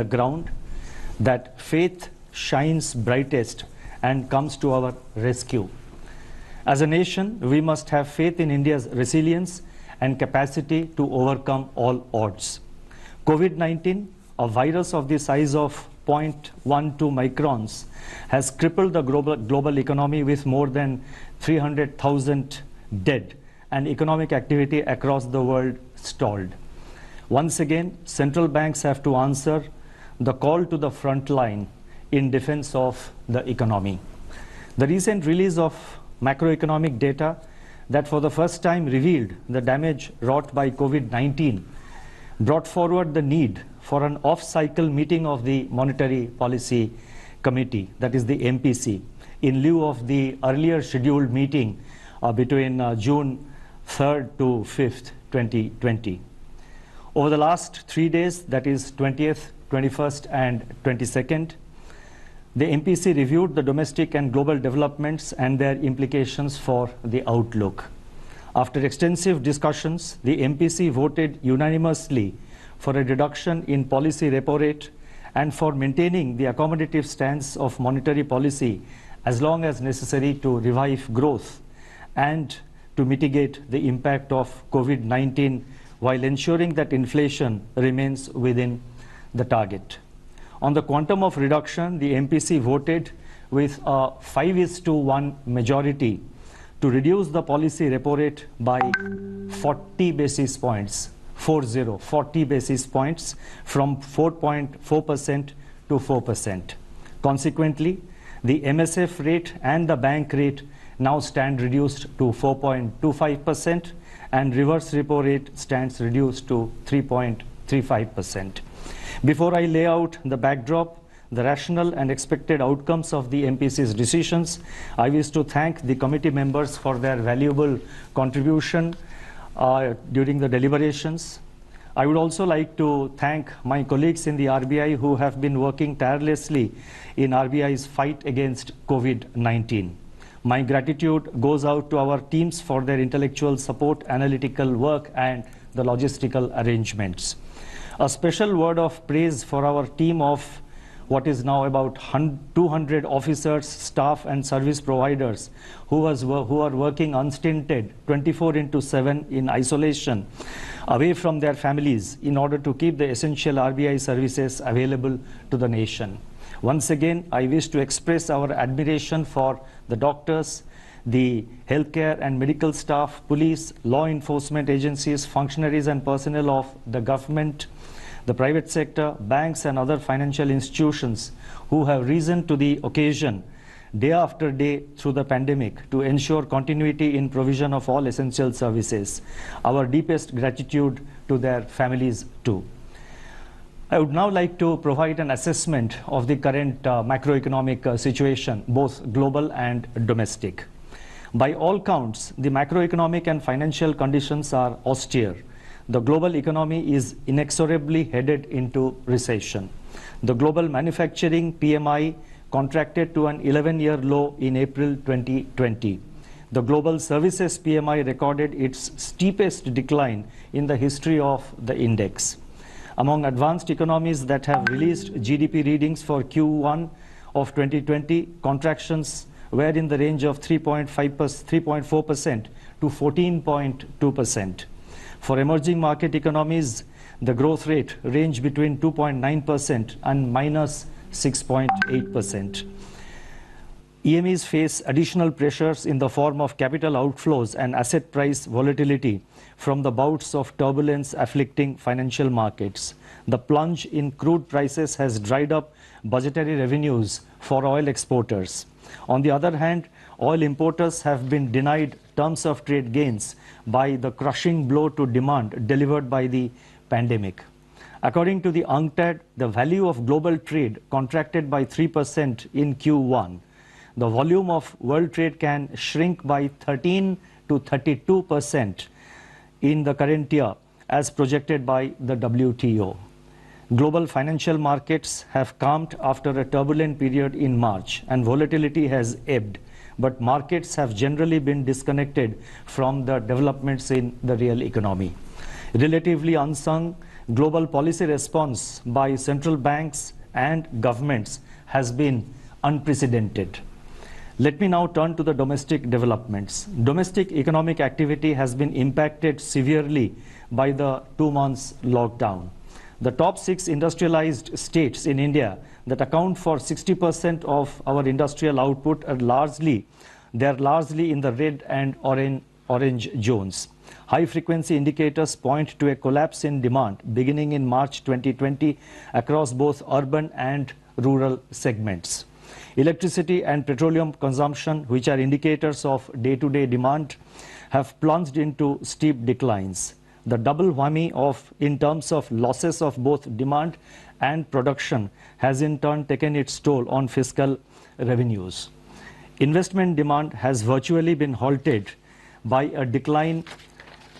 the ground that faith shines brightest and comes to our rescue. As a nation, we must have faith in India's resilience and capacity to overcome all odds. COVID-19, a virus of the size of 0.12 microns, has crippled the global economy with more than 300,000 dead and economic activity across the world stalled. Once again, central banks have to answer the call to the front line in defense of the economy. The recent release of macroeconomic data that for the first time revealed the damage wrought by COVID-19 brought forward the need for an off-cycle meeting of the Monetary Policy Committee, that is the MPC, in lieu of the earlier scheduled meeting between June 3rd to 5th, 2020. Over the last 3 days, that is 20th, 21st and 22nd, the MPC reviewed the domestic and global developments and their implications for the outlook. After extensive discussions, the MPC voted unanimously for a reduction in policy repo rate and for maintaining the accommodative stance of monetary policy as long as necessary to revive growth and to mitigate the impact of COVID-19 while ensuring that inflation remains within the target. On the quantum of reduction, the MPC voted with a 5:1 majority to reduce the policy repo rate by 40 basis points, 40 basis points from 4.4% to 4%. Consequently, the MSF rate and the bank rate now stand reduced to 4.25% and reverse repo rate stands reduced to 3.35%. Before I lay out the backdrop, the rational and expected outcomes of the MPC's decisions, I wish to thank the committee members for their valuable contribution during the deliberations. I would also like to thank my colleagues in the RBI who have been working tirelessly in RBI's fight against COVID-19. My gratitude goes out to our teams for their intellectual support, analytical work, and the logistical arrangements. A special word of praise for our team of what is now about 200 officers, staff, and service providers who are working unstinted 24/7 in isolation away from their families in order to keep the essential RBI services available to the nation. Once again, I wish to express our admiration for the doctors, the healthcare and medical staff, police, law enforcement agencies, functionaries and personnel of the government, the private sector, banks and other financial institutions who have risen to the occasion day after day through the pandemic to ensure continuity in provision of all essential services. Our deepest gratitude to their families too. I would now like to provide an assessment of the current macroeconomic situation, both global and domestic. By all counts, the macroeconomic and financial conditions are austere. The global economy is inexorably headed into recession. The global manufacturing PMI contracted to an 11-year low in April 2020. The global services PMI recorded its steepest decline in the history of the index. Among advanced economies that have released GDP readings for Q1 of 2020, contractions were in the range of 3.4% to 14.2%. For emerging market economies, the growth rate ranged between 2.9% and minus 6.8%. EMEs face additional pressures in the form of capital outflows and asset price volatility from the bouts of turbulence afflicting financial markets. The plunge in crude prices has dried up budgetary revenues for oil exporters. On the other hand, oil importers have been denied terms of trade gains by the crushing blow to demand delivered by the pandemic. According to the UNCTAD, the value of global trade contracted by 3% in Q1. The volume of world trade can shrink by 13 to 32% in the current year as projected by the WTO. Global financial markets have calmed after a turbulent period in March and volatility has ebbed, but markets have generally been disconnected from the developments in the real economy. Relatively unsung, Global policy response by central banks and governments has been unprecedented. Let me now turn to the domestic developments. Domestic economic activity has been impacted severely by the 2 months lockdown. The top 6 industrialized states in India that account for 60% of our industrial output are largely in the red and orange zones. High-frequency indicators point to a collapse in demand beginning in March 2020 across both urban and rural segments. Electricity and petroleum consumption, which are indicators of day-to-day demand, have plunged into steep declines. The double whammy in terms of losses of both demand and production has in turn taken its toll on fiscal revenues. Investment demand has virtually been halted by a decline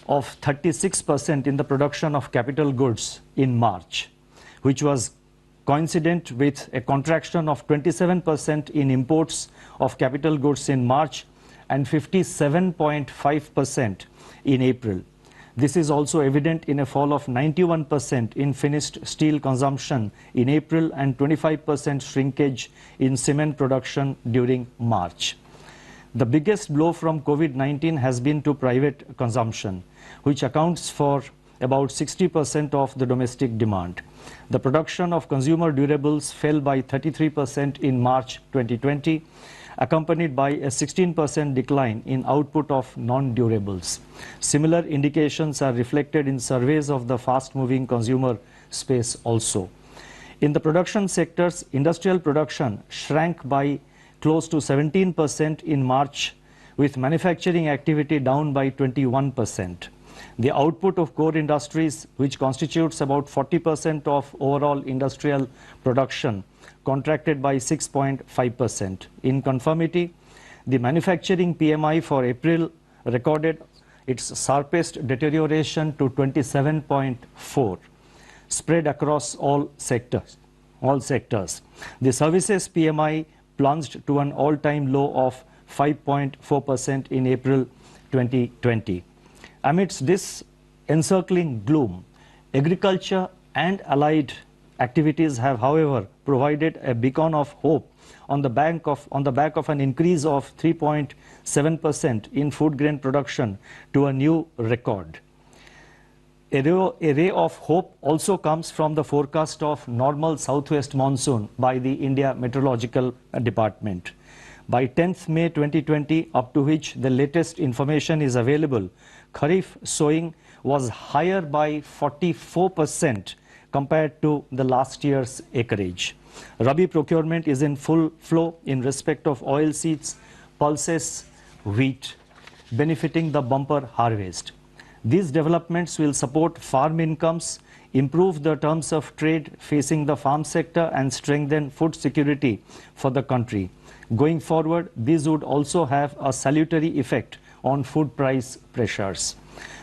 of 36% in the production of capital goods in March, which was coincident with a contraction of 27% in imports of capital goods in March and 57.5% in April. This is also evident in a fall of 91% in finished steel consumption in April and 25% shrinkage in cement production during March. The biggest blow from COVID-19 has been to private consumption, which accounts for about 60% of the domestic demand. The production of consumer durables fell by 33% in March 2020, accompanied by a 16% decline in output of non-durables. Similar indications are reflected in surveys of the fast-moving consumer space also. In the production sectors, industrial production shrank by close to 17% in March, with manufacturing activity down by 21%. The output of core industries, which constitutes about 40% of overall industrial production, contracted by 6.5%. In conformity, the manufacturing PMI for April recorded its sharpest deterioration to 27.4, spread across all sectors. The services PMI plunged to an all-time low of 5.4% in April 2020. Amidst this encircling gloom, agriculture and allied activities have, however, provided a beacon of hope on the back of an increase of 3.7% in food grain production to a new record. A ray of hope also comes from the forecast of normal southwest monsoon by the India Meteorological Department. By 10th May 2020, up to which the latest information is available, Kharif sowing was higher by 44% compared to the last year's acreage. Rabi procurement is in full flow in respect of oilseeds, pulses, wheat, benefiting the bumper harvest. These developments will support farm incomes, improve the terms of trade facing the farm sector, and strengthen food security for the country. Going forward, these would also have a salutary effect on food price pressures.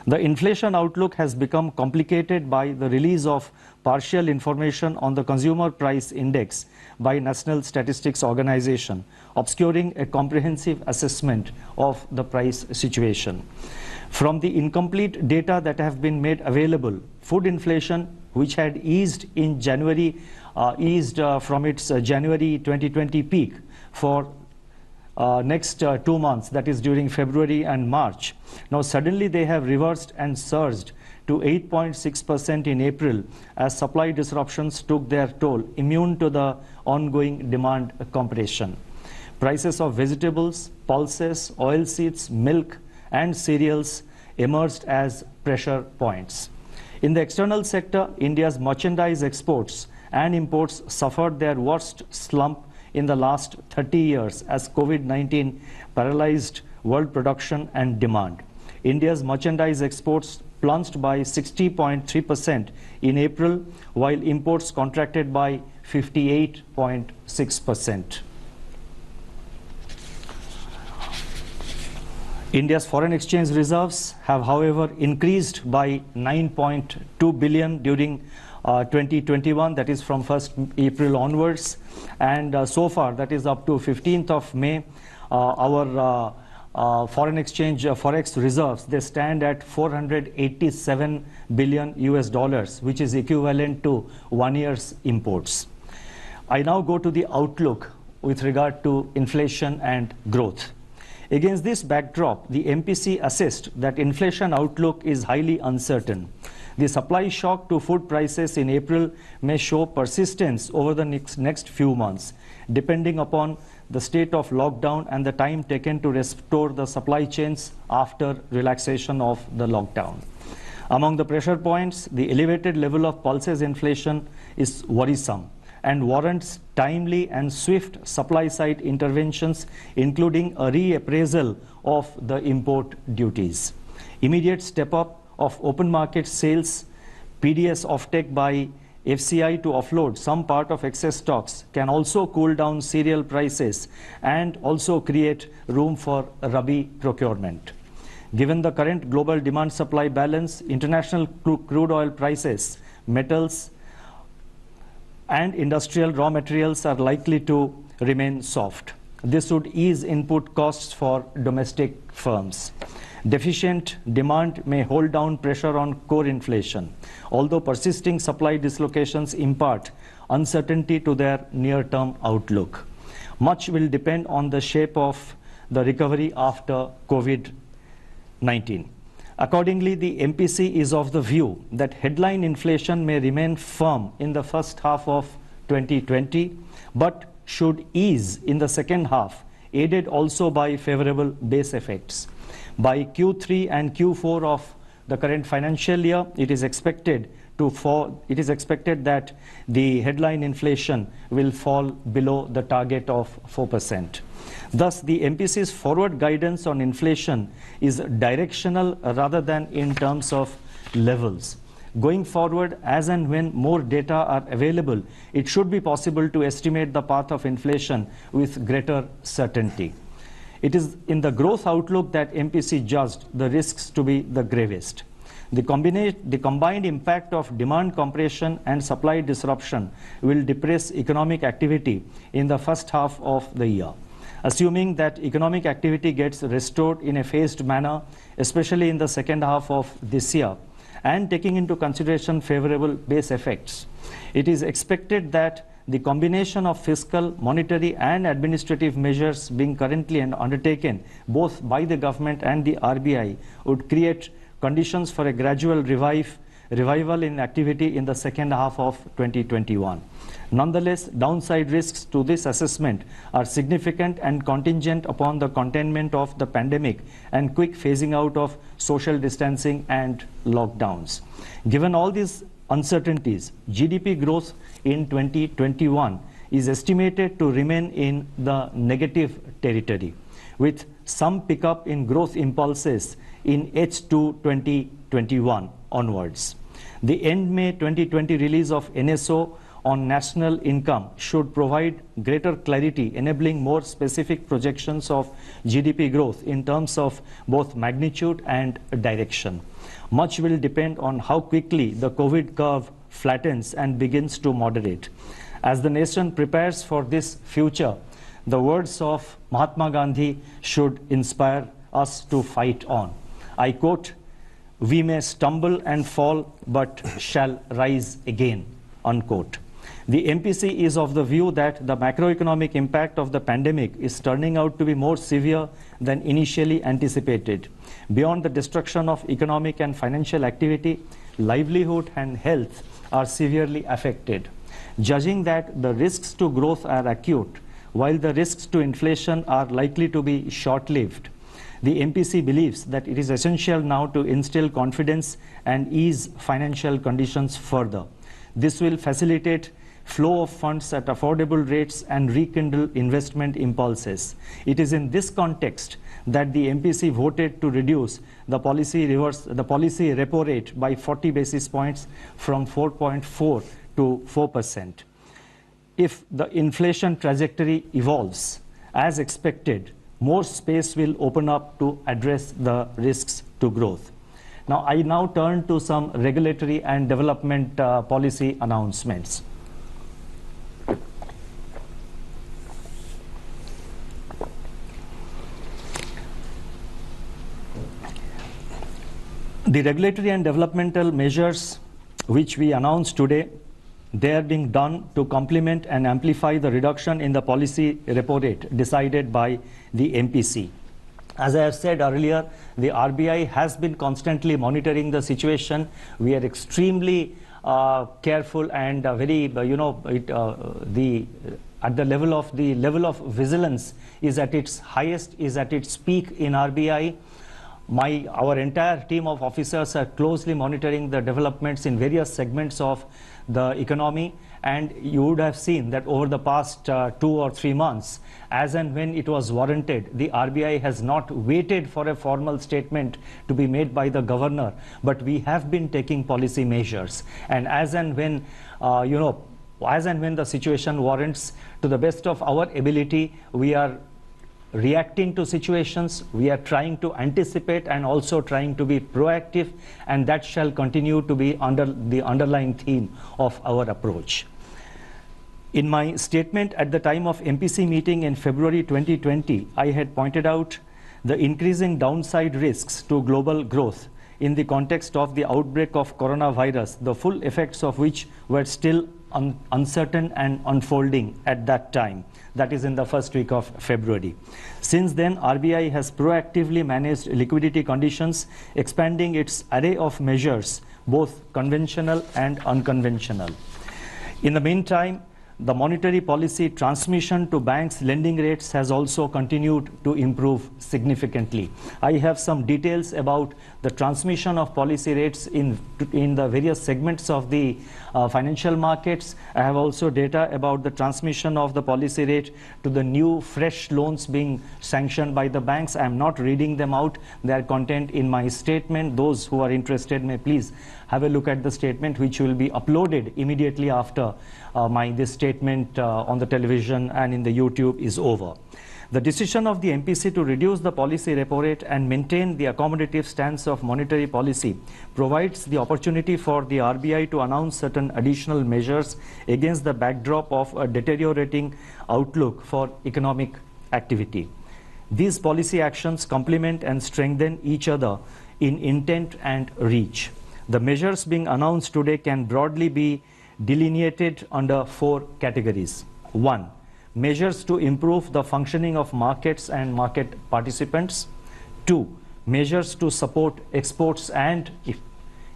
The inflation outlook has become complicated by the release of partial information on the Consumer Price Index by National Statistics Organization, obscuring a comprehensive assessment of the price situation. From the incomplete data that have been made available, food inflation, which had eased in January, from its January 2020 peak for next 2 months, that is during February and March. Now suddenly they have reversed and surged to 8.6% in April as supply disruptions took their toll, immune to the ongoing demand compression. Prices of vegetables, pulses, oilseeds, milk and cereals emerged as pressure points. In the external sector, India's merchandise exports and imports suffered their worst slump in the last 30 years as COVID-19 paralyzed world production and demand. India's merchandise exports plunged by 60.3% in April, while imports contracted by 58.6%. India's foreign exchange reserves have, however, increased by 9.2 billion during 2021, that is from 1st April onwards, and so far, that is up to 15th of May, our foreign exchange forex reserves, they stand at 487 billion US dollars, which is equivalent to 1 year's imports. I now go to the outlook with regard to inflation and growth. Against this backdrop, the MPC assessed that inflation outlook is highly uncertain. The supply shock to food prices in April may show persistence over the next few months, depending upon the state of lockdown and the time taken to restore the supply chains after relaxation of the lockdown. Among the pressure points, the elevated level of pulses inflation is worrisome and warrants timely and swift supply-side interventions, including a reappraisal of the import duties. Immediate step-up of open market sales, PDS offtake by FCI to offload some part of excess stocks can also cool down cereal prices and also create room for Rabi procurement. Given the current global demand-supply balance, international crude oil prices, metals, and industrial raw materials are likely to remain soft. This would ease input costs for domestic firms. Deficient demand may hold down pressure on core inflation, although persisting supply dislocations impart uncertainty to their near-term outlook. Much will depend on the shape of the recovery after COVID-19. Accordingly, the MPC is of the view that headline inflation may remain firm in the first half of 2020, but should ease in the second half, aided also by favorable base effects. By Q3 and Q4 of the current financial year, it is expected that the headline inflation will fall below the target of 4%. Thus, the MPC's forward guidance on inflation is directional rather than in terms of levels. Going forward, as and when more data are available, it should be possible to estimate the path of inflation with greater certainty. It is in the growth outlook that MPC judged the risks to be the gravest. The combined impact of demand compression and supply disruption will depress economic activity in the first half of the year. Assuming that economic activity gets restored in a phased manner, especially in the second half of this year, and taking into consideration favorable base effects, it is expected that the combination of fiscal, monetary, and administrative measures being currently undertaken both by the government and the RBI would create conditions for a gradual revival in activity in the second half of 2021. Nonetheless, downside risks to this assessment are significant and contingent upon the containment of the pandemic and quick phasing out of social distancing and lockdowns. Given all these uncertainties, GDP growth in 2021 is estimated to remain in the negative territory, with some pickup in growth impulses in H2 2021 onwards. The end May 2020 release of NSO on national income should provide greater clarity, enabling more specific projections of GDP growth in terms of both magnitude and direction. Much will depend on how quickly the COVID curve flattens and begins to moderate. As the nation prepares for this future, the words of Mahatma Gandhi should inspire us to fight on. I quote, "We may stumble and fall, but shall rise again," unquote. The MPC is of the view that the macroeconomic impact of the pandemic is turning out to be more severe than initially anticipated. Beyond the destruction of economic and financial activity, livelihood and health are severely affected. Judging that the risks to growth are acute, while the risks to inflation are likely to be short-lived, the MPC believes that it is essential now to instill confidence and ease financial conditions further. This will facilitate flow of funds at affordable rates and rekindle investment impulses. It is in this context that the MPC voted to reduce the policy repo rate by 40 basis points from 4.4 to 4%. If the inflation trajectory evolves as expected, more space will open up to address the risks to growth. Now, I now turn to some regulatory and development policy announcements. The regulatory and developmental measures which we announced today, they are being done to complement and amplify the reduction in the policy repo rate decided by the MPC. As I have said earlier, the RBI has been constantly monitoring the situation. We are extremely careful and very, at the level of vigilance is at its highest, is at its peak in RBI. Our entire team of officers are closely monitoring the developments in various segments of the economy, and you would have seen that over the past 2 or 3 months, as and when it was warranted, the RBI has not waited for a formal statement to be made by the governor, but we have been taking policy measures, and as and when the situation warrants, to the best of our ability, we are reacting to situations. We are trying to anticipate and also trying to be proactive, and that shall continue to be under the underlying theme of our approach. In my statement at the time of MPC meeting in February 2020, I had pointed out the increasing downside risks to global growth in the context of the outbreak of coronavirus, the full effects of which were still uncertain and unfolding at that time. That is in the first week of February. Since then, RBI has proactively managed liquidity conditions, expanding its array of measures, both conventional and unconventional. In the meantime, the monetary policy transmission to banks' lending rates has also continued to improve significantly. I have some details about the transmission of policy rates in the various segments of the financial markets. I have also data about the transmission of the policy rate to the new fresh loans being sanctioned by the banks. I am not reading them out. They are contained in my statement. Those who are interested may please have a look at the statement, which will be uploaded immediately after this statement on the television and in the YouTube is over. The decision of the MPC to reduce the policy repo rate and maintain the accommodative stance of monetary policy provides the opportunity for the RBI to announce certain additional measures against the backdrop of a deteriorating outlook for economic activity. These policy actions complement and strengthen each other in intent and reach. The measures being announced today can broadly be delineated under 4 categories. 1. Measures to improve the functioning of markets and market participants. 2. Measures to support exports and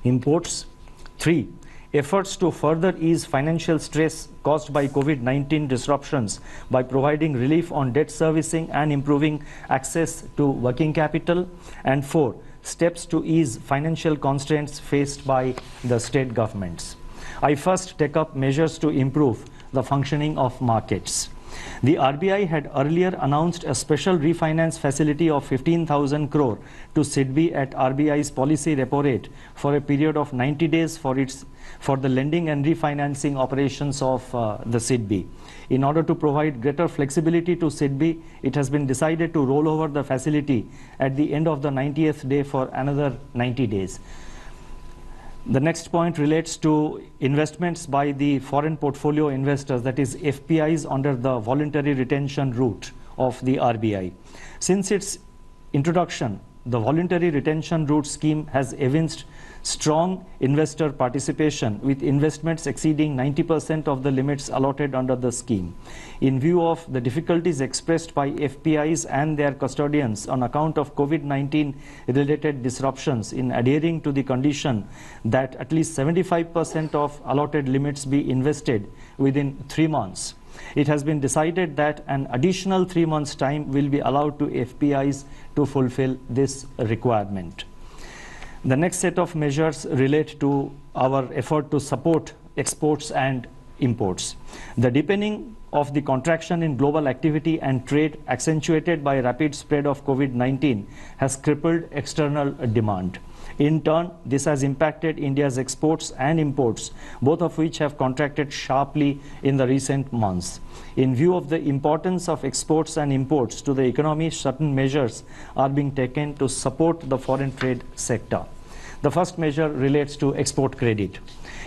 imports. 3. Efforts to further ease financial stress caused by COVID-19 disruptions by providing relief on debt servicing and improving access to working capital. And 4. Steps to ease financial constraints faced by the state governments. I first take up measures to improve the functioning of markets. The RBI had earlier announced a special refinance facility of 15,000 crore to SIDBI at RBI's policy repo rate for a period of 90 days for the lending and refinancing operations of the SIDBI. In order to provide greater flexibility to SIDBI, it has been decided to roll over the facility at the end of the 90th day for another 90 days. The next point relates to investments by the foreign portfolio investors, that is FPIs, under the voluntary retention route of the RBI. Since its introduction, the voluntary retention route scheme has evinced strong investor participation, with investments exceeding 90% of the limits allotted under the scheme. In view of the difficulties expressed by FPIs and their custodians on account of COVID-19 related disruptions in adhering to the condition that at least 75% of allotted limits be invested within 3 months, it has been decided that an additional 3 months' time will be allowed to FPIs to fulfill this requirement. The next set of measures relate to our effort to support exports and imports. The deepening of the contraction in global activity and trade, accentuated by rapid spread of COVID-19, has crippled external demand. In turn, this has impacted India's exports and imports, both of which have contracted sharply in the recent months. In view of the importance of exports and imports to the economy, certain measures are being taken to support the foreign trade sector. The first measure relates to export credit.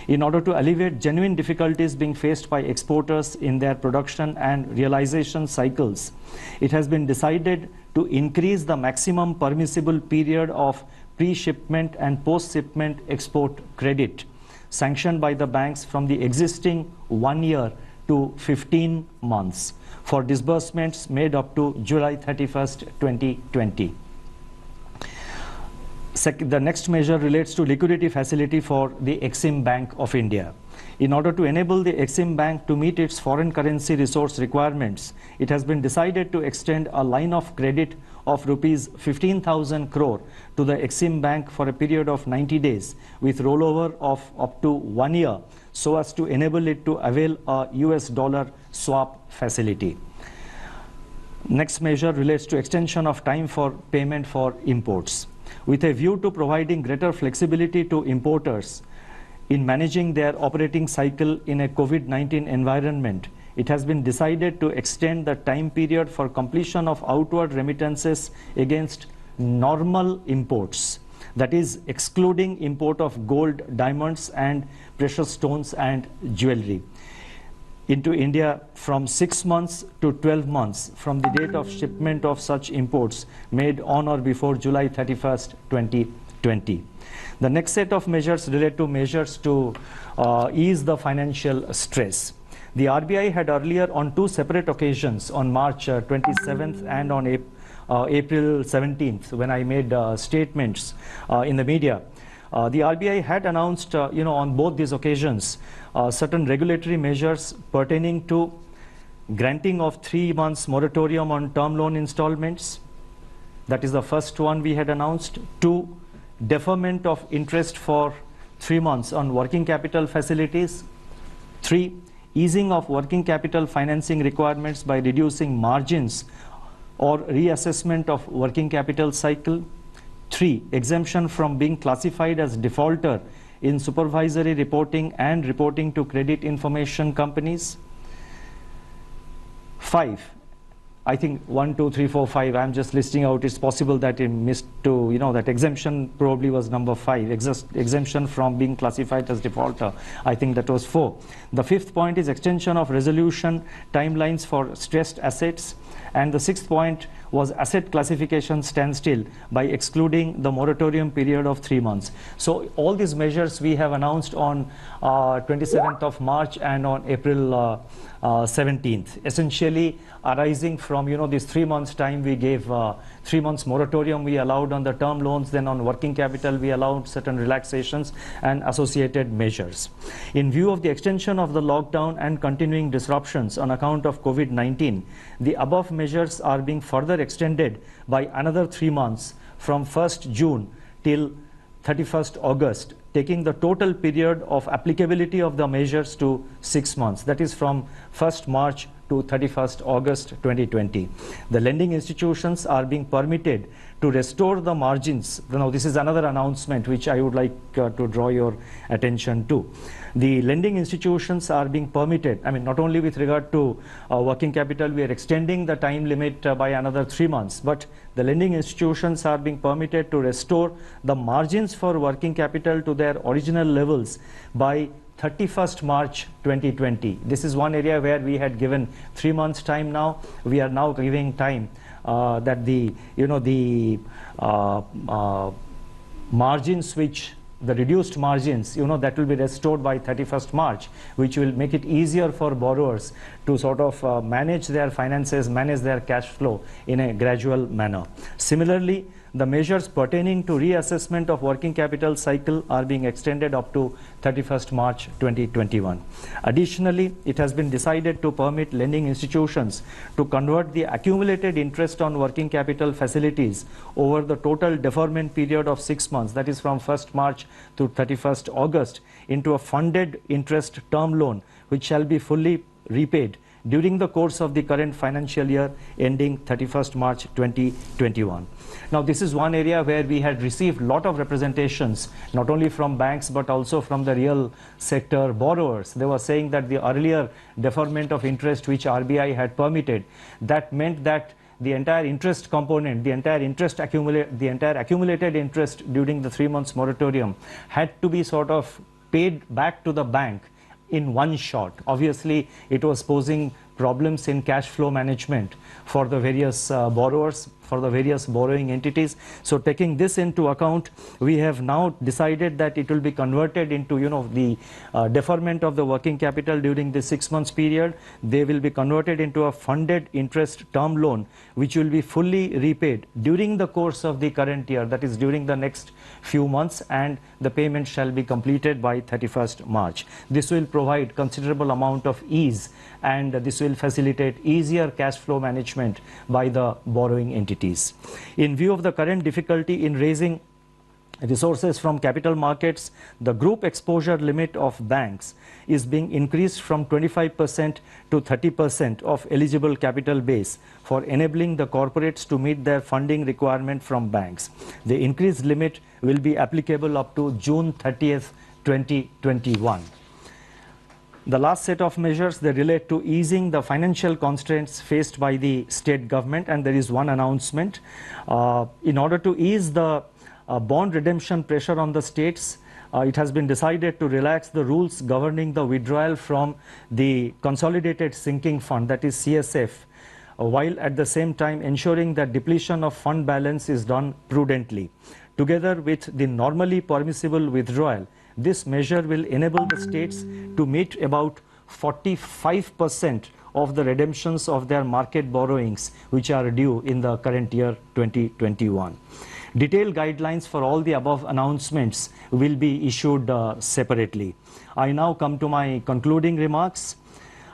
In order to alleviate genuine difficulties being faced by exporters in their production and realization cycles, it has been decided to increase the maximum permissible period of pre-shipment and post-shipment export credit sanctioned by the banks from the existing 1 year to 15 months for disbursements made up to July 31st, 2020. The next measure relates to liquidity facility for the Exim Bank of India. In order to enable the Exim Bank to meet its foreign currency resource requirements, it has been decided to extend a line of credit of rupees 15,000 crore to the Exim Bank for a period of 90 days with rollover of up to 1 year so as to enable it to avail a US dollar swap facility. Next measure relates to extension of time for payment for imports. With a view to providing greater flexibility to importers in managing their operating cycle in a COVID-19 environment, it has been decided to extend the time period for completion of outward remittances against normal imports, that is excluding import of gold, diamonds and precious stones and jewelry, into India from 6 months to 12 months from the date of shipment of such imports made on or before July 31st, 2020. The next set of measures relate to measures to ease the financial stress. The RBI had earlier on 2 separate occasions, on March 27th and on April 17th, when I made statements in the media. The RBI had announced, on both these occasions, certain regulatory measures pertaining to granting of 3 months moratorium on term loan installments. That is the first one we had announced. 2, deferment of interest for 3 months on working capital facilities. 3, easing of working capital financing requirements by reducing margins or reassessment of working capital cycle. 3, exemption from being classified as defaulter in supervisory reporting and reporting to credit information companies. 5, I think 1, 2, 3, 4, 5, I'm just listing out. It's possible that it missed to, that exemption probably was number 5, exemption from being classified as defaulter. I think that was 4. The 5th point is extension of resolution timelines for stressed assets. And the 6th point was asset classification standstill by excluding the moratorium period of 3 months. So all these measures we have announced on 27th of March and on April 17th, essentially arising from this 3 months time we gave, 3 months moratorium we allowed on the term loans, then on working capital we allowed certain relaxations and associated measures. In view of the extension of the lockdown and continuing disruptions on account of COVID-19, the above measures are being further extended by another 3 months from 1st June till 31st August, taking the total period of applicability of the measures to 6 months. That is from 1st March to 31st August 2020. The lending institutions are being permitted to restore the margins. Now, this is another announcement which I would like to draw your attention to. The lending institutions are being permitted, not only with regard to working capital, we are extending the time limit by another 3 months, but the lending institutions are being permitted to restore the margins for working capital to their original levels by 31st March 2020. This is one area where we had given 3 months time. Now we are now giving time that the margins which the reduced margins, that will be restored by 31st March, which will make it easier for borrowers to sort of manage their finances, manage their cash flow in a gradual manner. Similarly, the measures pertaining to reassessment of working capital cycle are being extended up to 31st March 2021. Additionally, it has been decided to permit lending institutions to convert the accumulated interest on working capital facilities over the total deferment period of 6 months, that is from 1st March to 31st August, into a funded interest term loan, which shall be fully repaid during the course of the current financial year ending 31st March 2021. Now, this is one area where we had received a lot of representations, not only from banks but also from the real sector borrowers. They were saying that the earlier deferment of interest which RBI had permitted, that meant that the entire interest component, the entire accumulated interest during the 3 months moratorium had to be sort of paid back to the bank in one shot. Obviously, it was posing problems in cash flow management for the various borrowers, for the various borrowing entities. So taking this into account, we have now decided that it will be converted into, the deferment of the working capital during the 6 months period. They will be converted into a funded interest term loan, which will be fully repaid during the course of the current year, that is during the next few months, and the payment shall be completed by 31st March. This will provide considerable amount of ease, and this will facilitate easier cash flow management by the borrowing entities. In view of the current difficulty in raising resources from capital markets, the group exposure limit of banks is being increased from 25% to 30% of eligible capital base for enabling the corporates to meet their funding requirement from banks. The increased limit will be applicable up to June 30th, 2021. The last set of measures, they relate to easing the financial constraints faced by the state government, and there is one announcement. In order to ease the bond redemption pressure on the states, it has been decided to relax the rules governing the withdrawal from the Consolidated Sinking Fund, that is CSF, while at the same time ensuring that depletion of fund balance is done prudently. Together with the normally permissible withdrawal, this measure will enable the states to meet about 45% of the redemptions of their market borrowings which are due in the current year 2021. Detailed guidelines for all the above announcements will be issued separately. I now come to my concluding remarks.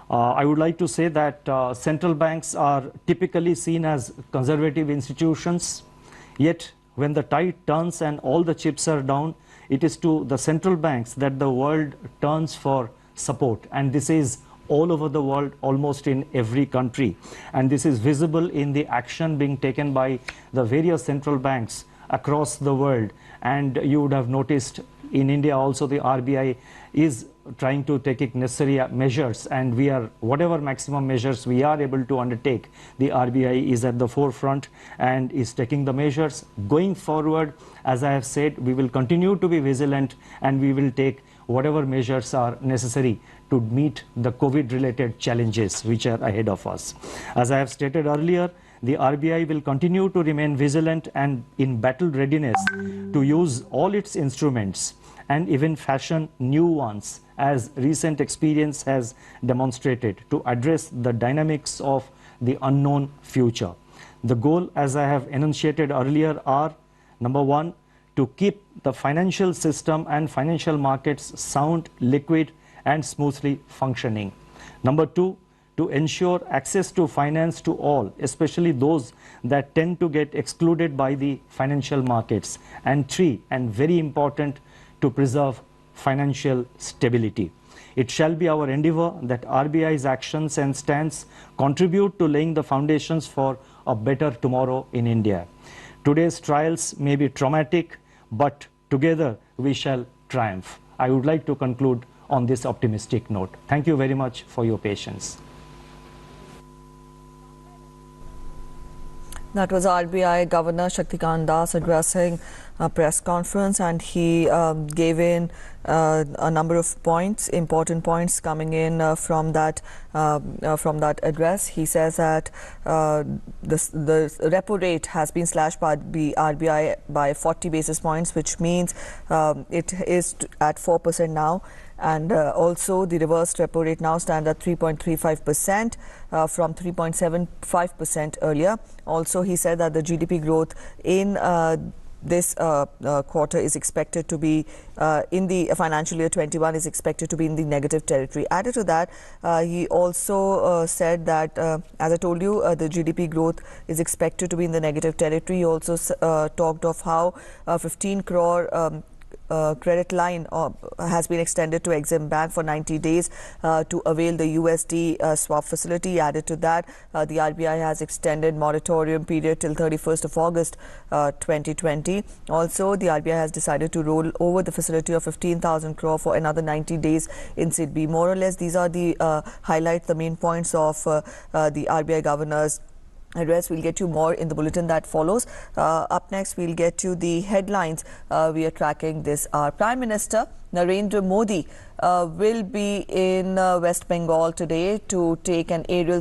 I would like to say that central banks are typically seen as conservative institutions, yet when the tide turns and all the chips are down, it is to the central banks that the world turns for support, and this is all over the world, almost in every country, and this is visible in the action being taken by the various central banks across the world. And you would have noticed in India also the RBI is trying to take necessary measures, and we are, whatever maximum measures we are able to undertake, the RBI is at the forefront and is taking the measures. Going forward, as I have said, we will continue to be vigilant, and we will take whatever measures are necessary to meet the COVID-related challenges which are ahead of us. As I have stated earlier, the RBI will continue to remain vigilant and in battle readiness to use all its instruments and even fashion new ones, as recent experience has demonstrated, to address the dynamics of the unknown future. The goal, as I have enunciated earlier, are: number one, to keep the financial system and financial markets sound, liquid, and smoothly functioning. Number two, to ensure access to finance to all, especially those that tend to get excluded by the financial markets. And three, and very important, to preserve financial stability. It shall be our endeavor that RBI's actions and stance contribute to laying the foundations for a better tomorrow in India. Today's trials may be traumatic, but together we shall triumph. I would like to conclude on this optimistic note. Thank you very much for your patience. That was RBI Governor Shaktikanta addressing a press conference, and he gave in a number of points, important points coming in from that address. He says that the repo rate has been slashed by the RBI by 40 basis points, which means it is at 4% now. And also the reverse repo rate now stands at 3.35% from 3.75% earlier. Also, he said that the GDP growth in this quarter is expected to be in the financial year 21 is expected to be in the negative territory. Added to that, he also said that, as I told you, the GDP growth is expected to be in the negative territory. He also talked of how 15 crore credit line has been extended to Exim Bank for 90 days to avail the USD swap facility. Added to that, the RBI has extended moratorium period till 31st of August 2020. Also, the RBI has decided to roll over the facility of 15,000 crore for another 90 days in SIDB. More or less, these are the highlights, the main points of the RBI governor's address. We'll get you more in the bulletin that follows. Up next, we'll get you the headlines we are tracking this hour. Prime Minister Narendra Modi will be in West Bengal today to take an aerial